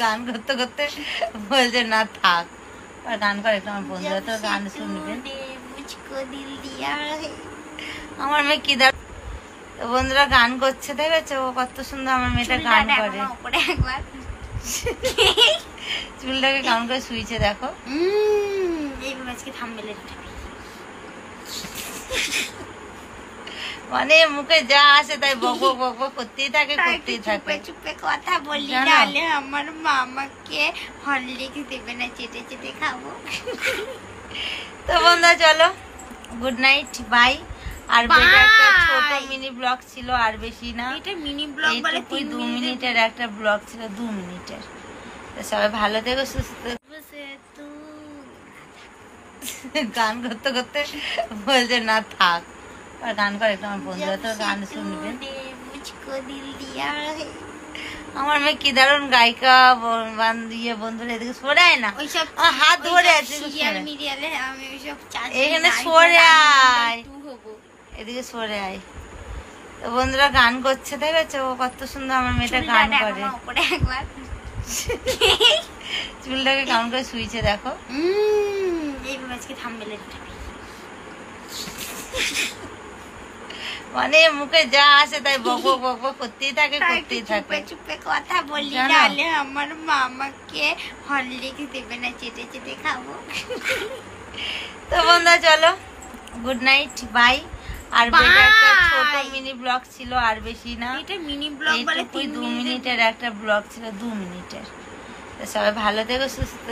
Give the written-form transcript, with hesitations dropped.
গান করতে করতে বলছে না থাক, আর গান করে একটু, আমার বন্ধুরা তো গান শুনবে। আমার মেয়ে কি দার বন্ধুরা গান করছে, দেখেছো ও কত সুন্দর আমার মেয়েটা গান করে। চুলটাকে কেমন করে শুইছে দেখো। মানে মুখে যা আসে তাই বক বক বক করতেই থাকে, করতেই থাকে। চুপে কথা বলি, নাহলে আমার মামাকে হরলিক্স দেবে না, চেটে চেটে খাবো। তো বন্ধুরা চলো, গুড নাইট, বাই। আর বেটা একটা ছোট মিনি ব্লগ ছিল, আর বেশি না, এটা মিনি ব্লগ বলে 2 মিনিটের একটা ব্লগ ছিল, 2 মিনিটের। তো সবাই ভালো থেকো, সুস্থ। গান করতে করতে বলছে না থাক, আর গান করে একটু, আমার বন্ধুরা তো গান শুনবে। আমার মেয়ে কি দারুণ গায়িকা, বন্ধুরা এদিকে সরায় না, হাত ধরে আছে, এখানে সরে আয়, এদিকে সরে আয়। তো বন্ধুরা গান করছে, দেখেছো ও কত সুন্দর আমার মেয়েটা গান করে। চুলটাকে কেমন করে শুইছে দেখো। মানে মুখে যা আসে তাই বক বক বক করতেই থাকে, করতেই থাকে। চুপে কথা বলি, নাহলে আমার মামাকে হরলিক্স দেবে না, চেটে চেটে খাবো। তো বন্ধুরা চলো, গুড নাইট, বাই। আর বেটা একটা ছোট মিনি ব্লগ ছিল, আর বেশি না, এটা মিনি ব্লগ বলে 2 মিনিটের একটা ব্লগ ছিল, 2 মিনিটের। তো সবাই ভালো থেকো, সুস্থ।